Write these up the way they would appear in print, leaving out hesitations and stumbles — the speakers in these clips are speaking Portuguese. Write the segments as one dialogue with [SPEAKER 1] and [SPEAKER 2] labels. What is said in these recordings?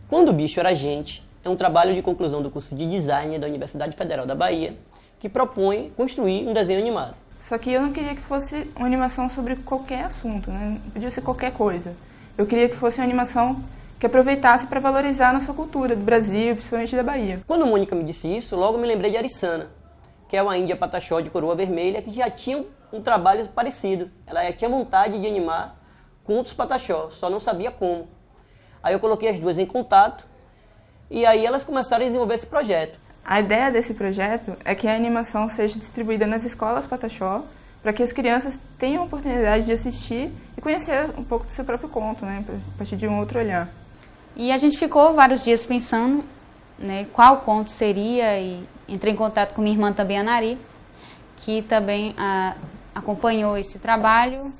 [SPEAKER 1] Quando o Bicho Era Gente é um trabalho de conclusão do curso de Design da Universidade Federal da Bahia, que propõe construir um desenho animado.
[SPEAKER 2] Só que eu não queria que fosse uma animação sobre qualquer assunto, né? Não podia ser qualquer coisa. Eu queria que fosse uma animação que aproveitasse para valorizar a nossa cultura do Brasil, principalmente da Bahia.
[SPEAKER 1] Quando Mônica me disse isso, logo me lembrei de Arissana, que é uma índia pataxó de coroa vermelha que já tinha um trabalho parecido. Ela já tinha vontade de animar contos pataxó, só não sabia como. Aí eu coloquei as duas em contato e aí elas começaram a desenvolver esse projeto.
[SPEAKER 2] A ideia desse projeto é que a animação seja distribuída nas escolas pataxó para que as crianças tenham a oportunidade de assistir e conhecer um pouco do seu próprio conto, né, a partir de um outro olhar.
[SPEAKER 3] E a gente ficou vários dias pensando, né, qual conto seria, e entrei em contato com minha irmã também, a Nari, que também acompanhou esse trabalho.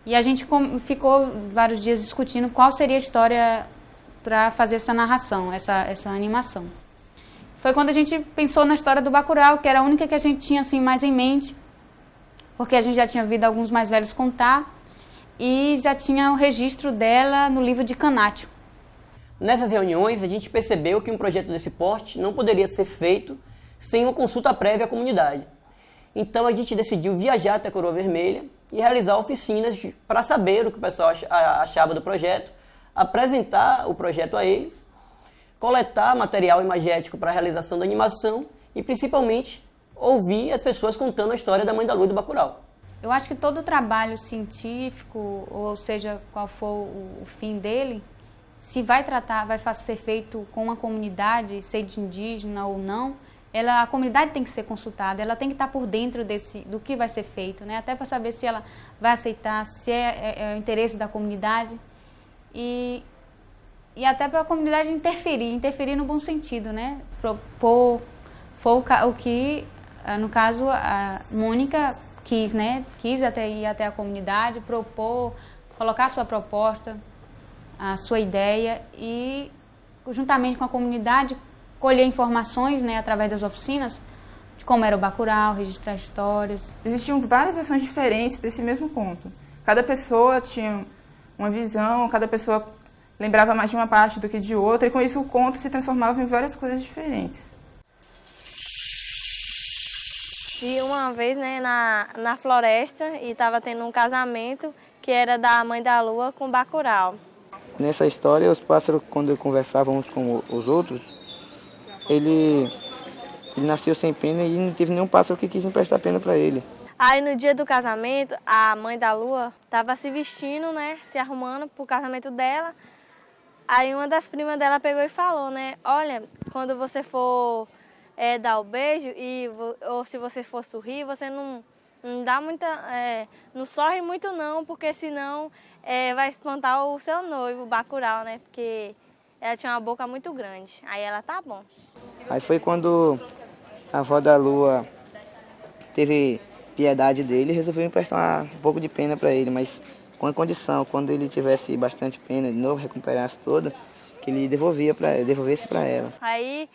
[SPEAKER 3] E a gente ficou vários dias discutindo qual seria a história para fazer essa narração, essa animação. Foi quando a gente pensou na história do Bacurau, que era a única que a gente tinha assim, mais em mente, porque a gente já tinha ouvido alguns mais velhos contar e já tinha o registro dela no livro de Canátio.
[SPEAKER 1] Nessas reuniões, a gente percebeu que um projeto desse porte não poderia ser feito sem uma consulta prévia à comunidade. Então a gente decidiu viajar até a Coroa Vermelha e realizar oficinas para saber o que o pessoal achava do projeto, apresentar o projeto a eles, coletar material imagético para a realização da animação e, principalmente, ouvir as pessoas contando a história da Mãe da Lua e do Bacurau.
[SPEAKER 3] Eu acho que todo trabalho científico, ou seja, qual for o fim dele, se vai ser feito com a comunidade, seja indígena ou não, a comunidade tem que ser consultada, ela tem que estar por dentro do que vai ser feito, né? Até para saber se ela vai aceitar, se é o interesse da comunidade e até para a comunidade interferir no bom sentido, né? Propor, foi o que, no caso, a Mônica quis, né? Quis ir até a comunidade, propor, colocar a sua proposta, a sua ideia e, juntamente com a comunidade, colher informações, né, através das oficinas, de como era o Bacurau, registrar histórias.
[SPEAKER 2] Existiam várias versões diferentes desse mesmo conto. Cada pessoa tinha uma visão, cada pessoa lembrava mais de uma parte do que de outra, e com isso o conto se transformava em várias coisas diferentes.
[SPEAKER 4] E uma vez, né, na floresta, e estava tendo um casamento que era da Mãe da Lua com o Bacurau.
[SPEAKER 5] Nessa história, os pássaros, quando conversavam uns com os outros, ele nasceu sem pena e não teve nenhum pássaro que quis emprestar pena para ele.
[SPEAKER 4] Aí no dia do casamento, a Mãe da Lua estava se vestindo, né, se arrumando para o casamento dela. Aí uma das primas dela pegou e falou, né, olha, quando você for dar o beijo, ou se você for sorrir, você não dá muita, não sorri muito não, porque senão vai espantar o seu noivo, o Bacurau, né, porque ela tinha uma boca muito grande. Aí ela, tá bom.
[SPEAKER 5] Aí foi quando a avó da Lua teve piedade dele e resolveu emprestar um pouco de pena para ele, mas com a condição, quando ele tivesse bastante pena de novo, recuperasse toda, que ele devolvesse para ela.
[SPEAKER 4] Aí,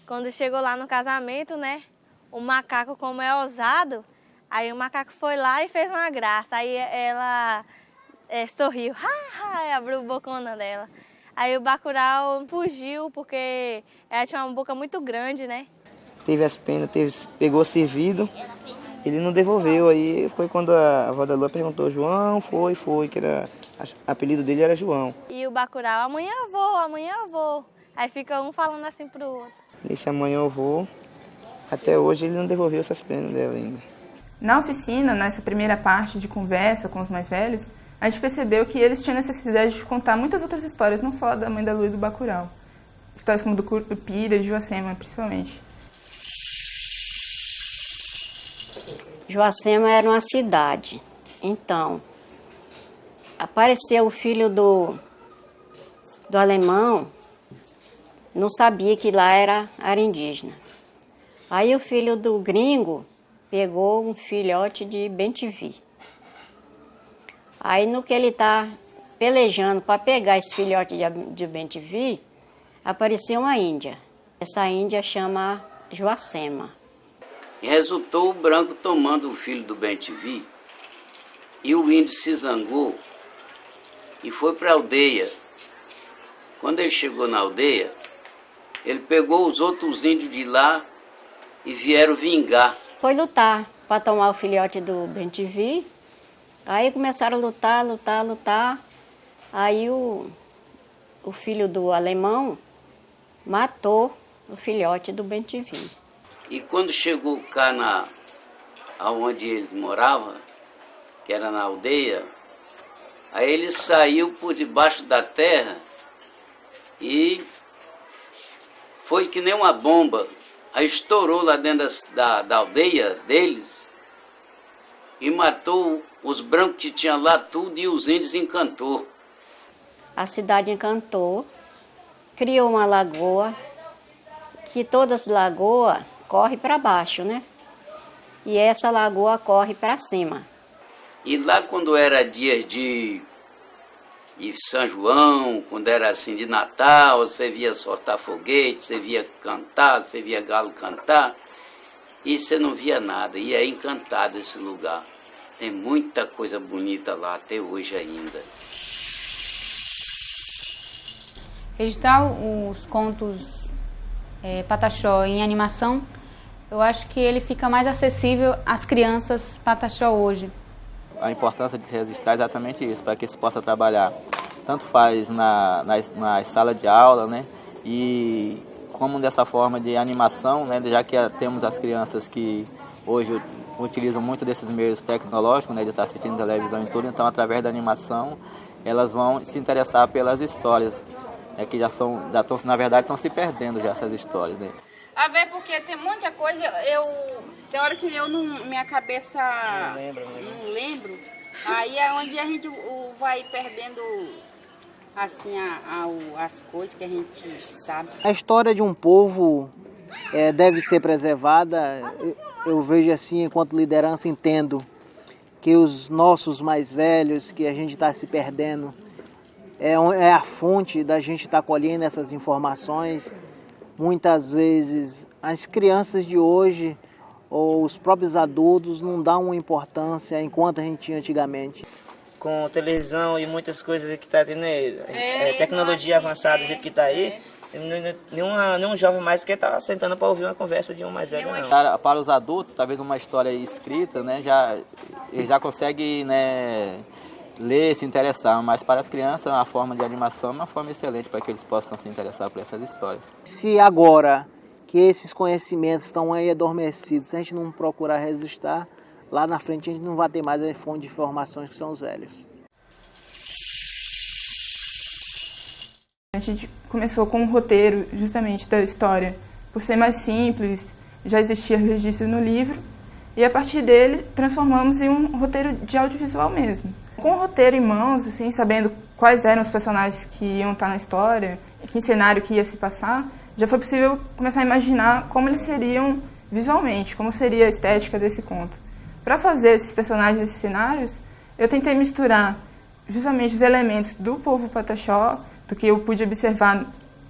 [SPEAKER 4] quando chegou lá no casamento, né, o macaco, como é ousado, aí o macaco foi lá e fez uma graça. Aí ela sorriu, e abriu a bocona dela. Aí o Bacurau fugiu, porque ela tinha uma boca muito grande, né?
[SPEAKER 5] Teve as penas, pegou servido, ele não devolveu. Aí foi quando a avó da Lua perguntou, João, foi, que era, o apelido dele era João.
[SPEAKER 4] E o Bacurau, amanhã eu vou. Aí fica um falando assim pro outro.
[SPEAKER 5] Nesse amanhã eu vou, até hoje ele não devolveu essas penas dela ainda.
[SPEAKER 2] Na oficina, nessa primeira parte de conversa com os mais velhos, a gente percebeu que eles tinham necessidade de contar muitas outras histórias, não só da Mãe da Lua e do Bacurau. Histórias como do Curupira e de Joacema, principalmente.
[SPEAKER 6] Joacema era uma cidade. Então, apareceu o filho do alemão, não sabia que lá era indígena. Aí o filho do gringo pegou um filhote de bem-te-vi. Aí no que ele está pelejando para pegar esse filhote de bem-te-vi, apareceu uma índia. Essa índia chama Joacema.
[SPEAKER 7] E resultou o branco tomando o filho do bem-te-vi, e o índio se zangou e foi para a aldeia Quando ele chegou na aldeia, ele pegou os outros índios de lá e vieram vingar.
[SPEAKER 6] Foi lutar para tomar o filhote do Bem-te-vi. Aí começaram a lutar. Aí o filho do alemão matou o filhote do Bem-te-vi.
[SPEAKER 7] E quando chegou cá aonde eles moravam, que era na aldeia, aí ele saiu por debaixo da terra e foi que nem uma bomba. Aí estourou lá dentro da aldeia deles e matou os brancos que tinham lá tudo e os índios encantou.
[SPEAKER 6] A cidade encantou, criou uma lagoa, que todas as lagoas correm para baixo, né? E essa lagoa corre para cima.
[SPEAKER 7] E lá quando era dias de São João, quando era assim de Natal, você via soltar foguete, você via cantar, você via galo cantar, e você não via nada, e é encantado esse lugar. Tem muita coisa bonita lá até hoje ainda.
[SPEAKER 3] Registrar os contos Pataxó em animação, eu acho que ele fica mais acessível às crianças Pataxó hoje.
[SPEAKER 8] A importância de se registrar é exatamente isso, para que se possa trabalhar, tanto faz na sala de aula, né, e como dessa forma de animação, né, já que temos as crianças que hoje utilizam muito desses meios tecnológicos, né, de estar assistindo televisão e tudo, então através da animação elas vão se interessar pelas histórias, né, que já estão, na verdade, estão se perdendo já essas histórias, né.
[SPEAKER 9] A ver, porque tem muita coisa, tem hora que eu não, minha cabeça não lembro, aí é onde a gente vai perdendo assim as coisas que a gente sabe.
[SPEAKER 10] A história de um povo deve ser preservada. Eu vejo assim, enquanto liderança, entendo que os nossos mais velhos, que a gente está se perdendo, é a fonte da gente estar colhendo essas informações. Muitas vezes as crianças de hoje ou os próprios adultos não dão uma importância enquanto a gente tinha antigamente.
[SPEAKER 5] Com televisão e muitas coisas que está tendo, tecnologia avançada do jeito que está aí, nenhum jovem mais quer estar sentando para ouvir uma conversa de um mais velho, não.
[SPEAKER 8] Para os adultos, talvez uma história escrita, né, já consegue, né, ler, se interessar, mas para as crianças a forma de animação é uma forma excelente para que eles possam se interessar por essas histórias.
[SPEAKER 10] Se agora que esses conhecimentos estão aí adormecidos, se a gente não procurar registrar, lá na frente a gente não vai ter mais a fonte de informações que são os velhos.
[SPEAKER 2] A gente começou com um roteiro justamente da história, por ser mais simples, já existia registro no livro, e a partir dele transformamos em um roteiro de audiovisual mesmo. Com o roteiro em mãos, assim, sabendo quais eram os personagens que iam estar na história, que cenário que ia se passar, já foi possível começar a imaginar como eles seriam visualmente, como seria a estética desse conto. Para fazer esses personagens, esses cenários, eu tentei misturar justamente os elementos do povo Pataxó, do que eu pude observar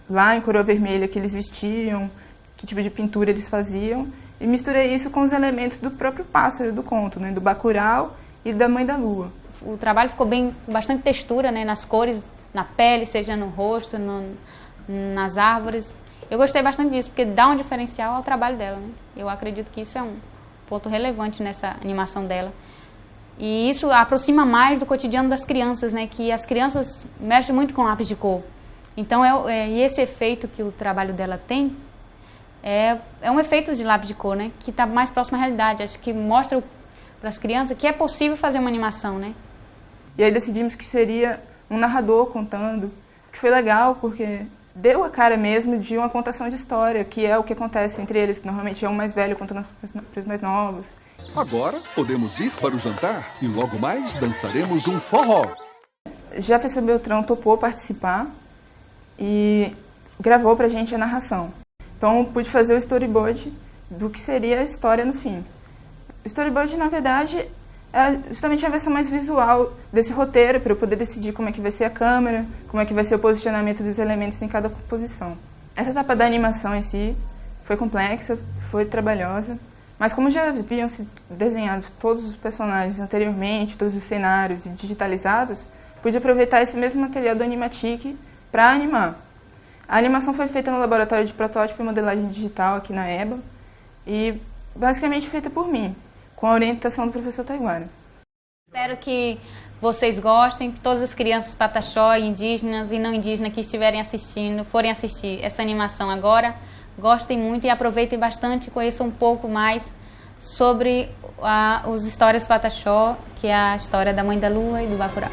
[SPEAKER 2] lá em Coroa Vermelha, que eles vestiam, que tipo de pintura eles faziam, e misturei isso com os elementos do próprio pássaro do conto, né, do Bacurau e da Mãe da Lua.
[SPEAKER 3] O trabalho ficou com bastante textura, né, nas cores, na pele, seja no rosto, nas árvores. Eu gostei bastante disso, porque dá um diferencial ao trabalho dela, né? Eu acredito que isso é um ponto relevante nessa animação dela. E isso aproxima mais do cotidiano das crianças, né, que as crianças mexem muito com lápis de cor. Então, e esse efeito que o trabalho dela tem é um efeito de lápis de cor, né, que está mais próximo à realidade. Acho que mostra para as crianças que é possível fazer uma animação, né?
[SPEAKER 2] E aí decidimos que seria um narrador contando, que foi legal porque deu a cara mesmo de uma contação de história, que é o que acontece entre eles. Normalmente é um mais velho contando para os mais novos.
[SPEAKER 11] Agora podemos ir para o jantar e logo mais dançaremos um forró.
[SPEAKER 2] Jefferson Beltrão topou participar e gravou pra gente a narração. Então pude fazer o storyboard do que seria a história no fim. O storyboard, na verdade, é justamente a versão mais visual desse roteiro, para eu poder decidir como é que vai ser a câmera, como é que vai ser o posicionamento dos elementos em cada posição. Essa etapa da animação em si foi complexa, foi trabalhosa, mas como já haviam sido desenhados todos os personagens anteriormente, todos os cenários digitalizados, pude aproveitar esse mesmo material do Animatic para animar. A animação foi feita no laboratório de protótipo e modelagem digital aqui na EBA e basicamente feita por mim, com a orientação do professor Taiguara.
[SPEAKER 3] Espero que vocês gostem, que todas as crianças pataxó, indígenas e não indígenas que estiverem assistindo, forem assistir essa animação agora, gostem muito e aproveitem bastante e conheçam um pouco mais sobre os histórias pataxó, que é a história da Mãe da Lua e do Bacurau.